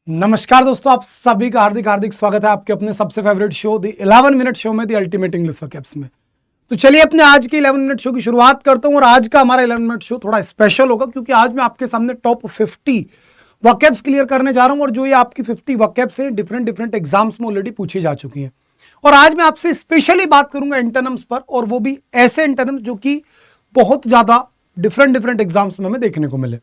नमस्कार दोस्तों, आप सभी का हार्दिक हार्दिक स्वागत है आपके अपने सबसे favourite show the 11 minute show में द अल्टीमेट इंग्लिश वर्कअप्स में। तो चलिए अपने आज के 11 मिनट शो की शुरुआत करता हूं और आज का हमारा 11 मिनट शो थोड़ा स्पेशल होगा क्योंकि आज मैं आपके सामने टॉप 50 वर्कअप्स क्लियर करने जा रहा हूं और जो ये आपकी 50 वर्कअप्स हैं डिफरेंट डिफरेंट एग्जाम्स में ऑलरेडी पूछी जा चुकी हैं। और आज मैं आपसे स्पेशली बात करूंगा एंटोनिम्स पर, और वो भी ऐसे एंटोनिम्स जो कि बहुत ज्यादा डिफरेंट डिफरेंट एग्जाम्स में हमें देखने को मिले।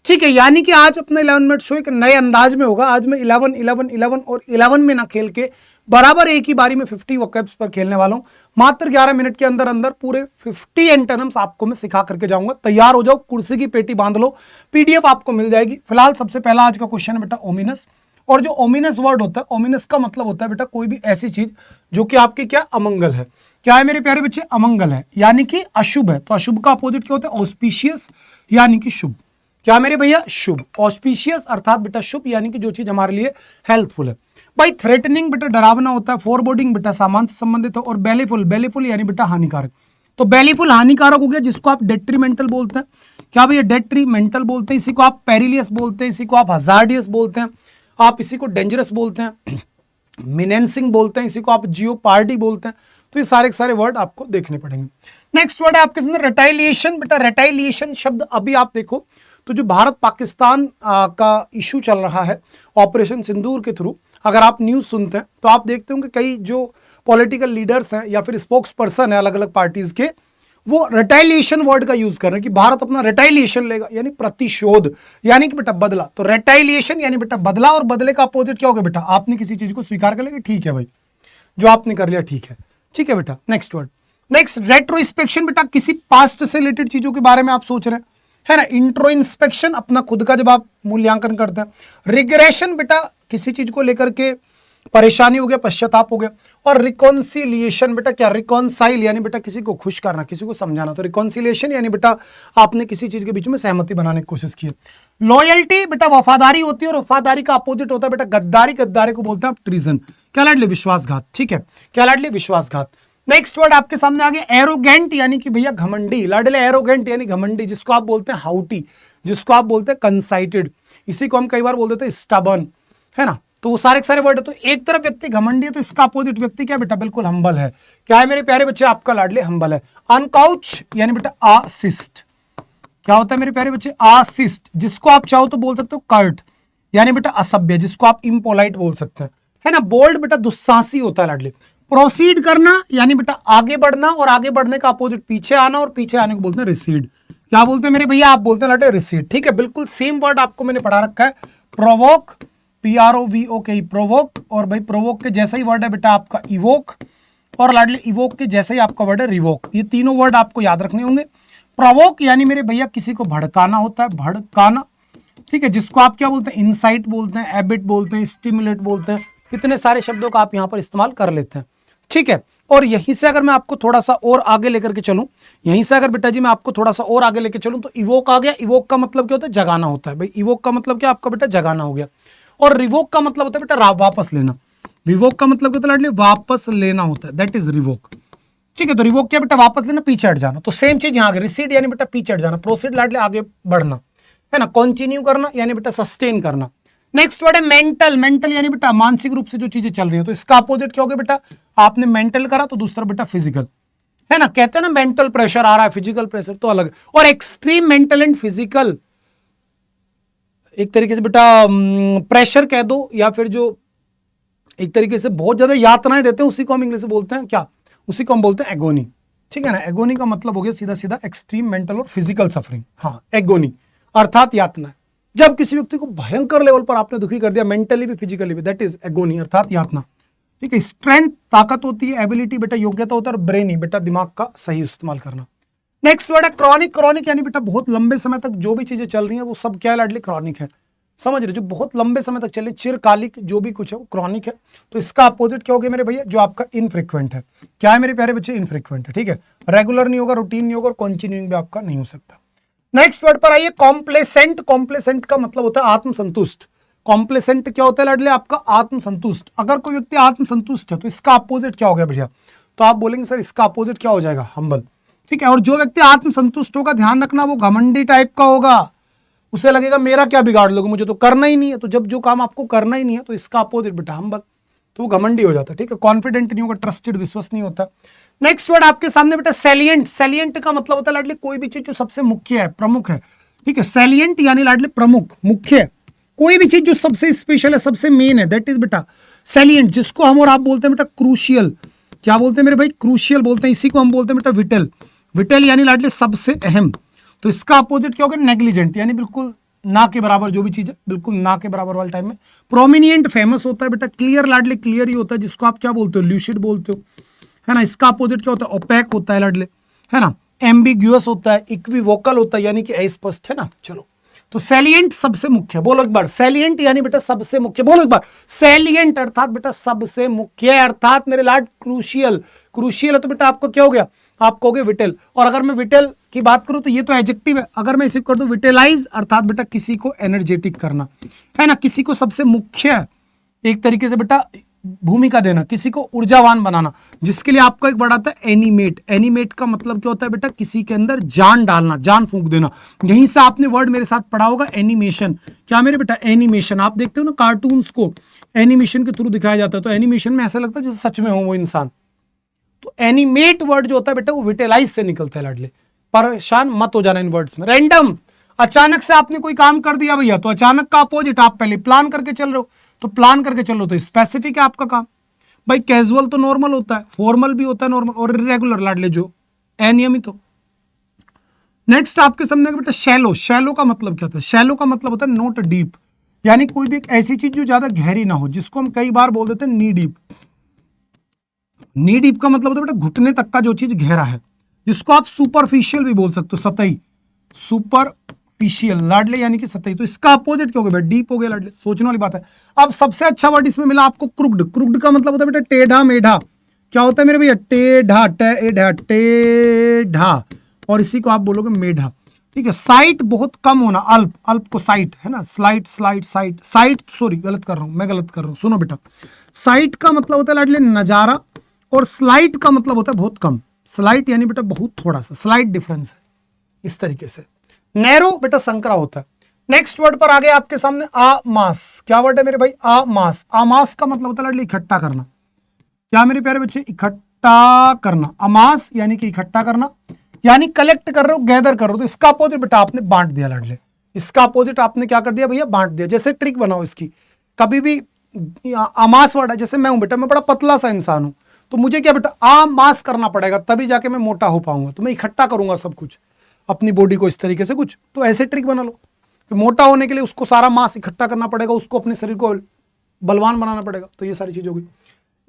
ठीक है, यानी कि आज अपना 11 मिनट शो एक नए अंदाज में होगा। आज मैं 11 11 11 और 11 में ना खेल के बराबर एक ही बारी में 50 वर्कअप्स पर खेलने वाला हूं। मात्र 11 मिनट के अंदर अंदर पूरे 50 एंटोनिम्स आपको मैं सिखा करके जाऊंगा। तैयार हो जाओ, कुर्सी की पेटी बांध लो, पीडीएफ आपको मिल जाएगी। फिलहाल सबसे पहला आज का क्वेश्चन है बेटा ओमिनस। और जो ओमिनस वर्ड होता है, ओमिनस का मतलब होता है बेटा कोई भी ऐसी चीज जो कि आपकी क्या अमंगल है। क्या है मेरे प्यारे बच्चे? अमंगल है, यानी कि अशुभ है। तो अशुभ का अपोजिट क्या होता है? ऑस्पिशियस, यानी कि शुभ। क्या मेरे भैया? शुभ। ऑस्पिशियस अर्थात बेटा शुभ, यानी कि जो चीज हमारे लिए हेल्पफुल है। भाई थ्रेटनिंग बेटा डरावना होता है, फोरबोर्डिंग बेटा सामान से संबंधित है, और बेलीफुल, बेलीफुल यानी बेटा हानिकारक। तो बेलीफुल हानिकारक हो गया, जिसको आप डेट्रीमेंटल बोलते हैं। क्या भैया? डेट्रीमेंटल बोलते हैं। इसी को आप पेरिलियस बोलते हैं, इसी को आप हजार्डियस बोलते हैं, आप इसी को डेंजरस बोलते हैं, मिनेंसिंग बोलते हैं, इसी को आप जियोपार्डी बोलते हैं। तो ये सारे के सारे वर्ड आपको देखने पड़ेंगे। नेक्स्ट वर्ड है आपके सामने रेटाइलिएशन। बेटा रेटाइलिएशन शब्द अभी आप देखो तो जो भारत पाकिस्तान का इशू चल रहा है ऑपरेशन सिंदूर के थ्रू, अगर आप न्यूज सुनते हैं तो आप देखते हो कि कई जो पॉलिटिकल लीडर्स हैं या फिर स्पोक्स पर्सन है अलग अलग पार्टीज के, वो रिटाइलिएशन वर्ड का यूज कर रहे हैं कि भारत अपना रिटाइलिएशन लेगा, यानी प्रतिशोध, यानी कि बेटा बदला। तो रिटाइलिएशन यानी बेटा बदला, और बदले का अपोजिट क्या होगा बेटा? आपने किसी चीज को स्वीकार कर लिया, ठीक है भाई जो आपने कर लिया ठीक है, ठीक है बेटा। Next word, next retrospection. बेटा किसी पास्ट से रिलेटेड चीजों के बारे में आप सोच रहे हैं, है ना। इंट्रोइंस्पेक्शन अपना खुद का जब आप मूल्यांकन करते हैं। रिग्रेशन बेटा किसी चीज को लेकर के परेशानी हो गया, पश्चाताप हो गया। और रिकॉन्सिलिएशन बेटा क्या? रिकॉन्साइल यानी बेटा किसी को खुश करना, किसी को समझाना। तो रिकॉन्सिलिएशन यानी बेटा आपने किसी चीज के बीच में सहमति बनाने की कोशिश की है। लॉयल्टी बेटा वफादारी होती है, और वफादारी का अपोजिट होता है बेटा गद्दारी। गद्दारी को बोलते हैं आप ट्रीजन। क्या लाडले? विश्वासघात। ठीक है, क्या लाडले? विश्वासघात। नेक्स्ट वर्ड आपके सामने आ गया एरोगेंट, यानी कि भैया घमंडी। लाडले एरोगेंट यानी घमंडी, जिसको आप बोलते हैं हाउटी, जिसको आप बोलते हैं कंसाइटेड, इसी को हम कई बार बोल देते हैं स्टबर्न, है ना। तो वो सारे के सारे वर्ड है। तो एक तरफ व्यक्ति घमंडी है, तो इसका अपोजिट व्यक्ति क्या बेटा? बिल्कुल हम्बल है। क्या है मेरे प्यारे बच्चे? आपका लाडले हम्बल है। अनकाउच यानी बेटा आसिस्ट। क्या होता है मेरे प्यारे बच्चे? आसिस्ट, जिसको आप चाहो तो बोल सकते हो कर्ट, यानी बेटा असभ्य, जिसको आप इम्पोलाइट बोल सकते हैं, है ना। बोल्ड बेटा दुस्साहसी होता है लाडले। प्रोसीड करना यानी बेटा आगे बढ़ना, और आगे बढ़ने का अपोजिट पीछे आना, और पीछे आने को बोलते हैं रिसीड। क्या बोलते हैं मेरे भैया? आप बोलते हैं लाडले रिसीड। ठीक है, बिल्कुल सेम वर्ड आपको मैंने पढ़ा रखा है। Provoke, PROVOK, provoke. और भाई प्रोवोक के जैसा ही वर्ड है बेटा आपका इवोक, और लाडले इवोक के जैसा ही आपका वर्ड है रिवोक। ये तीनों वर्ड आपको याद रखने होंगे। प्रोवोक यानी मेरे भैया किसी को भड़काना होता है, भड़काना। ठीक है, जिसको आप क्या बोलते हैं? इंसाइट बोलते हैं, एबिट बोलते हैं, स्टिमुलेट बोलते हैं। कितने सारे शब्दों का आप यहां पर इस्तेमाल कर लेते हैं। ठीक है, और यहीं से अगर मैं आपको थोड़ा सा और आगे लेकर के चलूं, यहीं से अगर बेटा जी मैं आपको थोड़ा सा और आगे लेकर चलूं, तो इवोक आ गया। इवोक का मतलब क्या होता है? जगाना होता है भाई। इवोक का मतलब क्या आपका बेटा? जगाना हो गया। और रिवोक का मतलब होता है बेटा वापस लेना। रिवोक का मतलब क्या होता है? वापस लेना होता है, दैट इज रिवोक। ठीक है, तो रिवोक क्या बेटा? वापस लेना, पीछे हट जाना। तो सेम चीज यहाँ रिसीड यानी बेटा पीछे हट जाना। प्रोसीड लाडले आगे बढ़ना, है ना। कंटिन्यू करना यानी बेटा सस्टेन करना। नेक्स्ट वर्ड है मेंटल। मेंटल यानी बेटा मानसिक रूप से जो चीजें चल रही है। तो इसका अपोजिट क्या हो गया बेटा? आपने मेंटल करा तो दूसरा बेटा फिजिकल, है ना। कहते हैं ना मेंटल प्रेशर आ रहा है, फिजिकल प्रेशर तो अलग। और एक्सट्रीम मेंटल एंड फिजिकल, एक तरीके से बेटा प्रेशर कह दो, या फिर जो एक तरीके से बहुत ज्यादा यातनाएं देते हैं, उसी को हम इंग्लिश में बोलते हैं क्या? उसी को हम बोलते हैं एगोनी। ठीक है ना। एगोनी का मतलब हो गया सीधा सीधा एक्सट्रीम मेंटल और फिजिकल सफरिंग। हाँ, एगोनी अर्थात यातना। जब किसी व्यक्ति को भयंकर लेवल पर आपने दुखी कर दिया, मेंटली भी फिजिकली भी, दैट इज एगोनी अर्थात यातना। ठीक है। स्ट्रेंथ ताकत होती है, एबिलिटी बेटा योग्यता होता है, और ब्रेनी बेटा दिमाग का सही इस्तेमाल करना। नेक्स्ट वर्ड है क्रॉनिक। क्रॉनिक यानी बेटा बहुत लंबे समय तक जो भी चीजें चल रही हैं वो सब क्या है लाडली? क्रॉनिक है। समझ रहे? जो बहुत लंबे समय तक चले, चिरकालिक जो भी कुछ है वो क्रॉनिक है। तो इसका अपोजिट क्या हो गया मेरे भैया? जो आपका इनफ्रीक्वेंट है। क्या है मेरे प्यारे बच्चे? इनफ्रीक्वेंट है। ठीक है, रेगुलर नहीं होगा, रूटीन नहीं होगा, और कंटिन्यूइंग भी आपका नहीं हो सकता। नेक्स्ट वर्ड पर आइए कॉम्प्लेसेंट। कॉम्प्लेसेंट का मतलब होता है आत्मसंतुष्ट। कॉम्प्लेसेंट क्या होता है लाडले? आपका आत्मसंतुष्ट। अगर कोई व्यक्ति आत्मसंतुष्ट है तो इसका अपोजिट क्या हो गया भैया? तो आप बोलेंगे सर इसका अपोजिट क्या हो जाएगा? हम्बल। ठीक है, और जो व्यक्ति आत्मसंतुष्ट होगा, ध्यान रखना, वो घमंडी टाइप का होगा, उसे लगेगा मेरा क्या बिगाड़ लोगे, मुझे तो करना ही नहीं है। तो जब जो काम आपको करना ही नहीं है तो इसका अपोजिट बेटा हम्बल, तो वो घमंडी हो जाता है, ठीक है, कॉन्फिडेंट नहीं होगा, ट्रस्टेड विश्वास नहीं होता। नेक्स्ट वर्ड आपके सामने बेटा सैलिएंट। सैलिएंट का मतलब होता है लाडले कोई भी चीज जो सबसे मुख्य है, प्रमुख है, ठीक है। सैलिएंट यानी लाडले प्रमुख, मुख्य, कोई भी चीज जो सबसे स्पेशल है, सबसे मेन है, दैट इज बेटा सैलिएंट, जिसको हम और आप बोलते हैं बेटा क्रूशियल। क्या बोलते हैं मेरे भाई? क्रूशियल बोलते हैं। इसी को हम बोलते हैं बेटा विटल। विटल यानी लाडले सबसे अहम। तो इसका अपोजिट क्या होगा? नेग्लिजेंट, यानी बिल्कुल ना के बराबर, जो भी चीज है बिल्कुल ना के बराबर वाले टाइम में। प्रोमिनिएंट फेमस होता है बेटा। क्लियर लाडले क्लियर ही होता है, जिसको आप क्या बोलते हो? ल्यूसिड बोलते हो, है ना। इसका अपोजिट क्या होता है? ओपेक होता है लाडले, है ना। एम्बिग्यूअस होता है, इक्विवोकल होता है, यानी कि अस्पष्ट, है ना। चलो, तो सैलिएंट सबसे मुख्य, बोलो एक बार। सैलिएंट यानी बेटा सबसे मुख्य, बोलो एक बार। सैलिएंट अर्थात बेटा सबसे मुख्य, अर्थात मेरे लाड क्रूशियल। क्रूशियल है तो बेटा आपको क्या हो गया? आप कहोगे विटल। और अगर मैं विटल की बात करूं तो ये तो एडजेक्टिव है, अगर मैं इसे कर दूं विटेलाइज, अर्थात बेटा किसी को एनर्जेटिक करना, है ना, किसी को सबसे मुख्य एक तरीके से बेटा भूमिका देना, किसी को ऊर्जावान बनाना, जिसके लिए आपका एक वर्ड आता है एनिमेट। एनिमेट का मतलब क्या होता है बेटा? किसी के अंदर जान डालना, जान फूंक देना। यहीं से आपने वर्ड मेरे साथ पढ़ा होगा एनिमेशन। क्या मेरे बेटा? एनिमेशन। आप देखते हो ना कार्टून्स को एनिमेशन के थ्रू दिखाया जाता है, तो एनिमेशन में ऐसा लगता है जैसे सच में हो वो इंसान। तो एनिमेट वर्ड जो होता है बेटा वो विटेलाइज से निकलता है लाडले। परेशान मत हो जाना इन वर्ड्स में। रैंडम, अचानक से आपने कोई काम कर दिया भैया, तो अचानक का अपोजिट आप पहले प्लान करके चल रहे हो, तो प्लान करके चल रहे हो तो स्पेसिफिक है आपका काम। भाई कैजुअल तो नॉर्मल होता है, फॉर्मल भी होता है नॉर्मल, और इरेगुलर लाडले जो अनियमित हो। नेक्स्ट आपके सामने बेटा शैलो। शैलो का मतलब क्या होता है? शैलो का मतलब होता है नॉट डीप, यानी कोई भी एक ऐसी चीज जो ज्यादा गहरी ना हो, जिसको हम कई बार बोल देते हैं नी डीप। नी डीप का मतलब होता है बेटा घुटने तक का जो चीज गहरा है, जिसको आप सुपरफिशियल भी बोल सकते हो, सतही। सुपरफिशियल लाडले यानी कि सतही। तो इसका अपोजिट क्या हो गया? डीप हो गया लाडले। सोचने वाली बात है। अब सबसे अच्छा वर्ड इसमें मिला आपको क्रुक्ड। क्रुक्ड का मतलब होता है बेटा टेढ़ा मेढ़ा। क्या होता है मेरे भैया? टेढ़ा, टेढ़ा, टेढ़ा, और इसी को आप बोलोगे मेढ़ा, ठीक है। साइट बहुत कम होना, अल्प, अल्प को साइट, है ना। Slight, slight, site, site, sorry गलत कर रहा हूं मैं, गलत कर रहा हूं, सुनो बेटा। साइट का मतलब होता है लाडले नजारा, और स्लाइट का मतलब होता है बहुत कम। स्लाइट यानी बेटा बहुत थोड़ा सा, स्लाइट डिफरेंस है, इस तरीके से। नैरो बेटा संकरा होता है। नेक्स्ट वर्ड पर आ गया आपके सामने आमास। क्या वर्ड है मेरे भाई? आमास। आमास का मतलब होता है लाडले इकट्ठा करना। क्या मेरे प्यारे बच्चे? इकट्ठा करना। अमास यानी कि इकट्ठा करना, यानी कलेक्ट कर रहे हो, गैदर कर रहे हो। तो इसका अपोजिट बेटा आपने बांट दिया लाडले। इसका अपोजिट आपने क्या कर दिया भैया? बांट दिया। जैसे ट्रिक बनाओ इसकी, कभी भी आमास वर्ड है, जैसे मैं हूं बेटा, मैं बड़ा पतला सा इंसान हूं, तो मुझे क्या बेटा आमास करना पड़ेगा, तभी जाके मैं मोटा हो पाऊंगा। तो मैं इकट्ठा करूंगा सब कुछ, अपनी बॉडी को इस तरीके से कुछ। तो ऐसे ट्रिक बना लो कि मोटा होने के लिए उसको सारा मास इकट्ठा करना पड़ेगा, उसको अपने शरीर को बलवान बनाना पड़ेगा। तो ये सारी चीज होगी।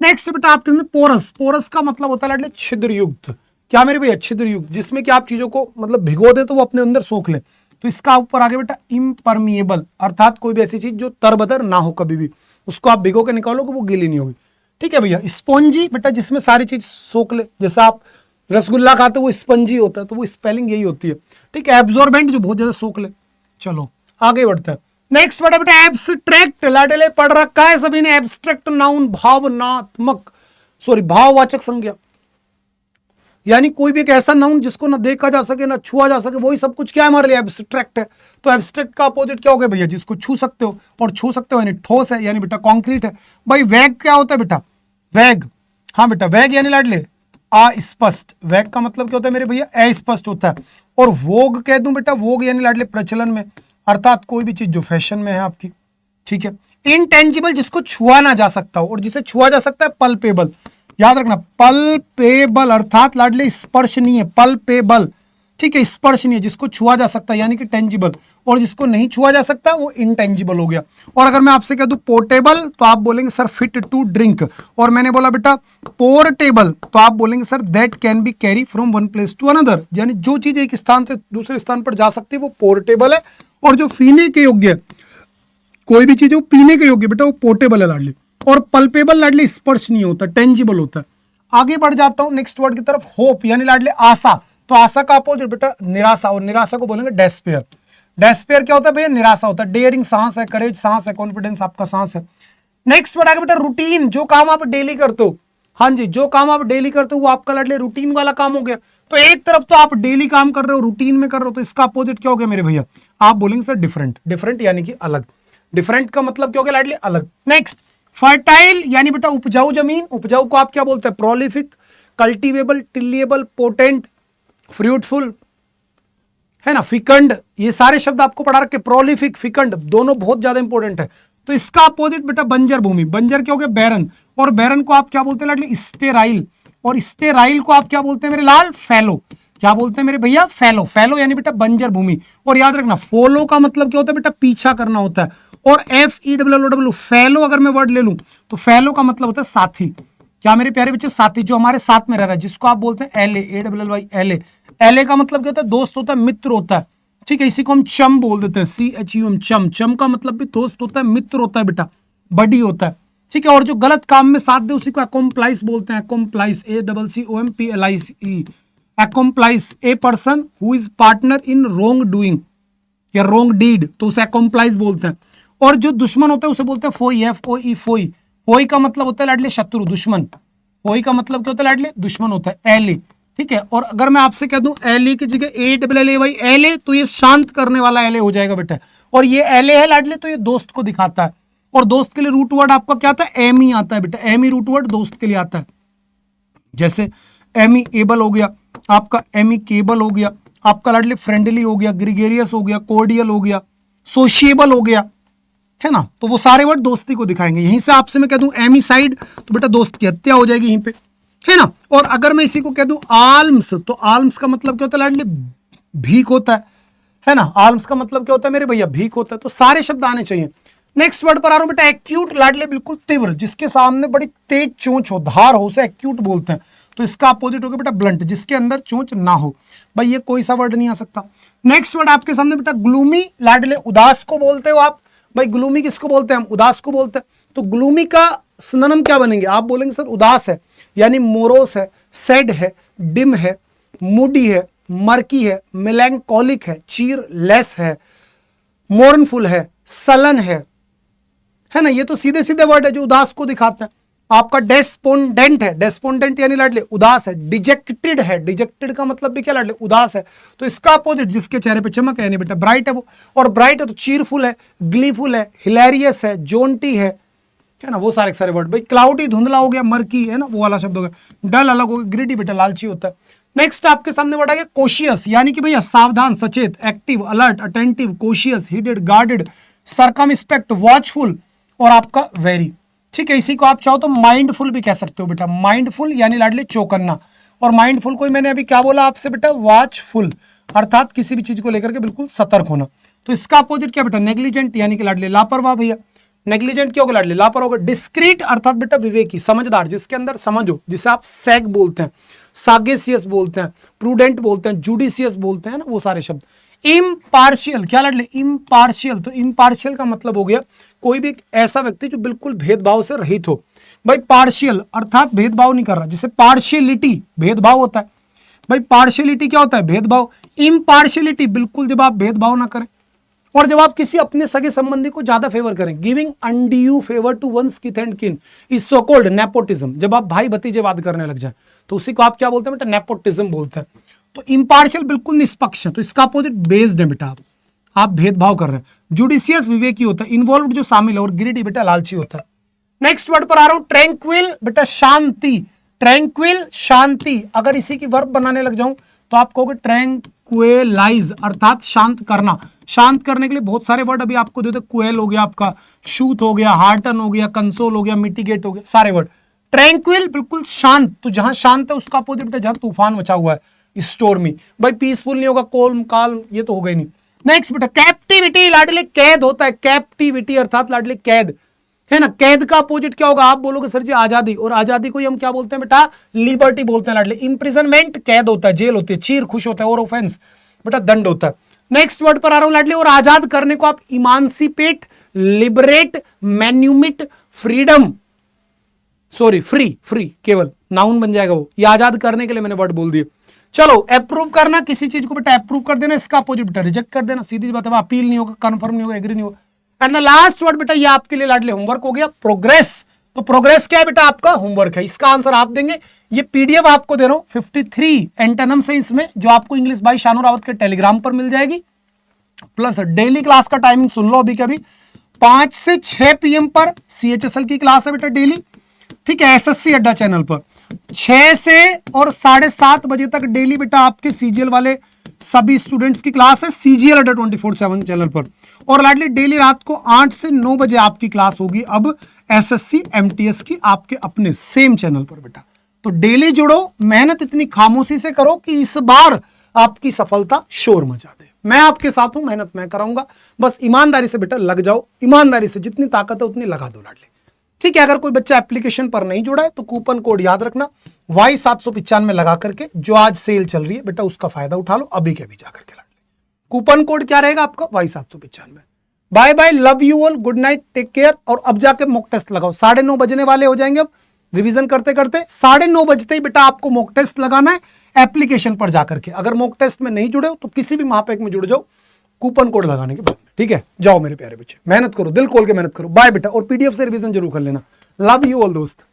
नेक्स्ट बेटा आपके अंदर पोरस। पोरस का मतलब होता है लाडले छिद्र युक्त। क्या मेरे भैया? छिद्र युक्त, जिसमें कि आप चीजों को मतलब भिगो दे तो वो अपने अंदर सोख ले। तो इसका ऊपर आगे बेटा इम्परमिएबल, अर्थात कोई भी ऐसी चीज जो तरबतर ना हो, कभी भी उसको आप भिगो के निकालोगे वो गीली नहीं होगी, ठीक है भैया। स्पॉन्जी बेटा जिसमें सारी चीज सोख ले, जैसे आप रसगुल्ला खाते हो वो स्पंजी होता है, तो वो स्पेलिंग यही होती है, ठीक है। एब्जॉर्बेंट जो बहुत ज्यादा सोख ले। चलो आगे बढ़ते हैं। नेक्स्ट वर्ड है बेटा एब्स्ट्रैक्ट। लाडले पढ़ रखा है सभी ने, एब्स्ट्रैक्ट नाउन, भावनात्मक, सॉरी भाववाचक संज्ञा, यानी कोई भी एक ऐसा नाउन जिसको ना देखा जा सके ना छुआ जा सके, वही सब कुछ क्या है हमारे लिए? एब्स्ट्रैक्ट है। तो एब्स्ट्रैक्ट का अपोजिट क्या हो गया भैया? जिसको छू सकते हो, और छू सकते हो यानी ठोस है, यानी बेटा कॉन्क्रीट है। भाई वैग क्या होता है बेटा? वैग, हाँ बेटा वैग यानी लाडले अस्पष्ट। वैग का मतलब क्या होता है मेरे भैया? अस्पष्ट होता है। और वोग कह दूं बेटा, वोग यानी लाडले प्रचलन में, अर्थात कोई भी चीज जो फैशन में है आपकी, ठीक है। इनटेंजिबल जिसको छुआ ना जा सकता हो, और जिसे छुआ जा सकता है पल्पेबल। याद रखना, पल्पेबल अर्थात लाडले स्पर्शनीय, पल्पेबल, ठीक है, स्पर्शनीय, जिसको छुआ जा सकता है यानी कि टेंजिबल, और जिसको नहीं छुआ जा सकता वो इनटेंजिबल हो गया। और अगर मैं आपसे कह दूं पोर्टेबल, तो आप बोलेंगे सर फिट टू ड्रिंक। और मैंने बोला बेटा पोर्टेबल, तो आप बोलेंगे sir that can be carry from one place to another, यानी जो चीज एक स्थान से दूसरे स्थान पर जा सकती है वो पोर्टेबल है। और जो पीने के योग्य, कोई भी चीज है वो पीने के योग्य बेटा वो पोर्टेबल है लाडली। और पल्पेबल लाडली स्पर्श नहीं होता, टेंजिबल होता है। आगे बढ़ जाता हूं नेक्स्ट वर्ड की तरफ, होप यानी लाडले आशा। तो आशा का अपोजिट बेटा निराशा, और निराशा को बोलेंगे डेस्पेयर। डेस्पेयर क्या होता है भैया? निराशा होता है। डेयरिंग सांस है, करेज सांस है, कॉन्फिडेंस आपका सांस है। नेक्स्ट वर्ड आगे बेटा रूटीन, जो काम आप डेली करते हो, हाँ जी, जो काम आप डेली करते हो वो आपका लाडले रूटीन वाला काम हो गया। तो एक तरफ तो आप डेली काम कर रहे हो, रूटीन में कर रहे हो, तो इसका अपोजिट क्या हो गया मेरे भैया? आप बोलेंगे सर डिफरेंट। डिफरेंट यानी कि अलग। डिफरेंट का मतलब क्या हो गया लाडले? अलग। नेक्स्ट, फर्टाइल यानी बेटा उपजाऊ जमीन। उपजाऊ को आप क्या बोलते हैं? प्रोलिफिक, कल्टीवेबल, टिलिएबल, पोटेंट, फ्रूटफुल, है ना, फिकंड। ये सारे शब्द आपको पढ़ा रखे। प्रोलिफिक, फिकंड दोनों बहुत ज्यादा इंपॉर्टेंट है। तो इसका अपोजिट बेटा बंजर भूमि। बंजर क्या हो गया? बैरन। और बैरन को आप क्या बोलते हैं लाडले? स्टेराइल। और स्टेराइल को आप क्या बोलते हैं मेरे लाल? फैलो। क्या बोलते हैं मेरे भैया? फैलो। फैलो यानी बेटा बंजर भूमि। और याद रखना, फॉलो का मतलब क्या होता है बेटा? पीछा करना होता है। और FELLOW, फैलो अगर मैं वर्ड ले लूं तो फैलो का मतलब होता है साथी। क्या मेरे प्यारे बच्चे? साथी, जो हमारे साथ में रह रहा है, जिसको आप बोलते हैं LA, ALLY। LA का मतलब क्या होता है? दोस्त होता है, मित्र होता है। ठीक है, इसी को हम चम बोल देते हैं, CHUM, चम। चम का मतलब भी दोस्त होता है, मित्र होता है बेटा, बडी होता है। ठीक है, और जो गलत काम में साथ दे उसी को अकोम्प्लाइस बोलते हैं। Accomplice, ACCOMPLICE। Accomplice, a person who is partner in wrong doing या रॉन्ग डीड, तो उसे अकोम्प्लाइस बोलते हैं। और जो दुश्मन होता है उसे बोलते हैं फोई, FOE, फोई। फोई का मतलब होता है लाडले शत्रु, दुश्मन। फोई का मतलब क्या होता है लाडले? दुश्मन होता है। एले, ठीक है। और अगर मैं आपसे कह दूं एले की जगह ALLAY, एले, तो ये शांत करने वाला एले हो जाएगा बेटा। और ये एले है लाडले, तो ये दोस्त को दिखाता है। और दोस्त के लिए रूट वर्ड आपका क्या आता है? एमी आता है बेटा। एमी रूट वर्ड दोस्त के लिए आता है। जैसे एमी एबल हो गया, आपका एमी केबल हो गया, आपका लाडले फ्रेंडली हो गया, ग्रिगेरियस हो गया, कोर्डियल हो गया, सोशिएबल हो गया, है ना। तो वो सारे वर्ड दोस्ती को दिखाएंगे। यहीं से आपसे मैं कह दूं एमीसाइड, तो बेटा दोस्त की हत्या हो जाएगी यहीं पे, है ना। और अगर मैं इसी को कह दूं आल्म्स, तो आल्म्स का मतलब क्या होता है लाडले? भीख होता है ना। आल्म्स का मतलब क्या होता है मेरे भैया? भीख होता है। तो सारे शब्द आने चाहिए। नेक्स्ट वर्ड पर आ रहा हूं बेटा, एक्यूट लाडले, बिल्कुल तीव्र, जिसके सामने बड़ी तेज चोंच हो, धार हो, उसे एक्यूट बोलते हैं। तो इसका अपोजिट हो गया बेटा ब्लंट, जिसके अंदर चोंच ना हो। भाई ये कोई सा वर्ड नहीं आ सकता। नेक्स्ट वर्ड आपके सामने बेटा ग्लूमी लाडले, उदास को बोलते हो आप। भाई ग्लूमी किसको बोलते हैं? हम उदास को बोलते हैं। तो ग्लूमी का सिनोनिम क्या बनेंगे? आप बोलेंगे सर उदास है, यानी मोरोस है, सैड है, डिम है, मूडी है, मर्की है, मेलैंकोलिक है, चीरलेस है, मोर्नफुल है, सलन है ना। ये तो सीधे सीधे वर्ड है जो उदास को दिखाते हैं। आपका डेस्पोंडेंट है, डेस्पोंडेंट यानी लाडले उदास है। डिजेक्टेड है, डिजेक्टेड का मतलब भी क्या लाडले? उदास है। तो इसका अपोजिट जिसके चेहरे पे चमक है यानी बेटा ब्राइट है वो। और ब्राइट है तो चीरफुल है, ग्लीफुल है, हिलेरियस है, जोंटी है ना। वो सारे सारे वर्ड। भाई क्लाउडी धुंधला हो गया, मर्की है ना, वो वाला शब्द हो गया। डल अलग हो गया, ग्रीडी बेटा लालची होता है। नेक्स्ट आपके सामने वर्ड आ गया कोशियस, यानी कि भैया सावधान, सचेत, active, alert, attentive, cautious, heeded, guarded, circumspect, watchful, और आपका वेरी। ठीक है, इसी को आप चाहो तो माइंडफुल भी कह सकते हो बेटा। माइंडफुल यानी लाडले चौकन्ना। और माइंडफुल को मैंने अभी क्या बोला आपसे बेटा? वॉचफुल, अर्थात किसी भी चीज को लेकर के बिल्कुल सतर्क होना। तो इसका अपोजिट क्या बेटा? नेग्लिजेंट यानी कि लाडले लापरवाह भैया। नेग्लिजेंट क्या होगा लाडले? लापरवाह होगा। डिस्क्रीट अर्थात बेटा विवेकी, समझदार, जिसके अंदर समझ हो, जिसे आप सैग बोलते हैं, सागेसियस बोलते हैं, प्रूडेंट बोलते हैं, जुडिशियस बोलते हैं ना, वो सारे शब्द। इम्पार्शियल, क्या लाडले? इम्पार्शियल। तो इम्पार्शियल का मतलब हो गया कोई भी ऐसा व्यक्ति जो बिल्कुल भेदभाव से रहित हो। भाई पार्शियल अर्थात भेदभाव नहीं कर रहा, जिसे पार्शियलिटी भेदभाव होता है। भाई पार्शियलिटी क्या होता है? भेदभाव। इम्पार्शियलिटी बिल्कुल जब आप भेदभाव ना करें, और जब आप किसी अपने सगे संबंधी को ज्यादा फेवर करें, giving undue favour to one's kith and kin is so called nepotism. जब आप भाई भतीजेवाद करने लग जाए तो उसी को आप क्या बोलते हैं बेटा? नेपोटिज्म बोलते हैं। तो इम्पार्शियल बिल्कुल निष्पक्ष है, तो इसका अपोजिट बेस्ड है बेटा। आप भेदभाव कर रहे हैं। जुडिशियस विवेकी होता है, इन्वॉल्व जो शामिल है, और ग्रीडी बेटा लालची होता है। नेक्स्ट वर्ड पर आ रहा हूं, ट्रैंक्विल बेटा शांति। ट्रैंक्विल शांति, अगर इसी की वर्ब बनाने लग जाऊं तो आप कहोगे ट्रैंक्विलाइज अर्थात शांत करना। शांत करने के लिए बहुत सारे वर्ड अभी आपको देते, क्वेल हो गया, आपका शूथ हो गया, हार्टन हो गया, कंसोल हो गया, मिटिगेट हो गया, सारे वर्ड। ट्रैंक्विल बिल्कुल शांत, तो जहां शांत है उसका अपोजिट बेटा जहां तूफान मचा हुआ है, स्टोर्मी। भाई पीसफुल नहीं होगा, कोल्म काल्म, ये तो हो गई नहीं। नेक्स्ट बेटा कैप्टिविटी, लाडले कैद होता है। कैप्टिविटी अर्थात लाडले कैद, है ना। कैद का अपोजिट क्या होगा? आप बोलोगे सर जी आजादी, और आजादी को हम क्या बोलते हैं बेटा? लिबर्टी बोलते हैं लाडले। इंप्रिजनमेंट कैद होता है, जेल होती है। चीर खुश होता है, और ऑफेंस बेटा दंड होता है। नेक्स्ट वर्ड पर आ रहा हूं लाडले, और आजाद करने को आप emancipate, liberate, manumit, freedom, sorry free, free केवल नाउन बन जाएगा वो। ये आजाद करने के लिए मैंने वर्ड बोल दिए। चलो अप्रूव करना, किसी चीज को बेटा अप्रूव कर देना, इसका अपोजिट बेटा रिजेक्ट कर देना। सीधी बात है, अपील नहीं होगा, कंफर्म नहीं होगा, एग्री नहीं होगा। एंड द लास्ट वर्ड बेटा ये आपके लिए लाडले होमवर्क हो गया, प्रोग्रेस। तो प्रोग्रेस क्या है बेटा, आपका होमवर्क है, इसका आंसर आप देंगे। ये पीडीएफ आपको दे रहा हूं 53 एंटोनिम्स है इसमें, जो आपको इंग्लिश बाई शानू रावत के टेलीग्राम पर मिल जाएगी। प्लस डेली क्लास का टाइमिंग सुन लो अभी के अभी, 5 से 6 PM पर CHSL की क्लास है बेटा डेली, ठीक है, SSC अड्डा चैनल पर। 6 से और 7:30 बजे तक डेली बेटा आपके CGL वाले सभी स्टूडेंट्स की क्लास है CGL अड्डा 24/7 चैनल पर। और लाडली डेली रात को 8 से 9 बजे आपकी क्लास होगी अब SSC MTS की आपके अपने सेम चैनल पर बेटा। तो डेली जुड़ो, मेहनत इतनी खामोशी से करो कि इस बार आपकी सफलता शोर मचा दे। मैं आपके साथ हूं, मेहनत मैं कराऊंगा, बस ईमानदारी से बेटा लग जाओ, ईमानदारी से जितनी ताकत है उतनी लगा दो लाडली, ठीक है। अगर कोई बच्चा एप्लीकेशन पर नहीं जुड़ा है तो कूपन कोड याद रखना Y795 लगा करके, जो आज सेल चल रही है बेटा उसका फायदा उठा लो अभी के अभी जाकर के लाडली। कूपन कोड क्या रहेगा आपका, Y795। Bye bye, love you all, good night, take care. और अब जाके मॉक टेस्ट लगाओ, 9:30 बजने वाले हो जाएंगे अब रिवीजन करते करते। 9:30 बजते ही बेटा आपको मॉक टेस्ट लगाना है एप्लीकेशन पर जाकर के। अगर मॉक टेस्ट में नहीं जुड़े हो तो किसी भी महापैक में जुड़ जाओ कूपन कोड लगाने के बाद में, ठीक है। जाओ मेरे प्यारे बच्चे, मेहनत करो, दिल खोल के मेहनत करो। बाय बेटा, और PDF से रिवीजन जरूर कर लेना। लव यू ऑल दोस्त।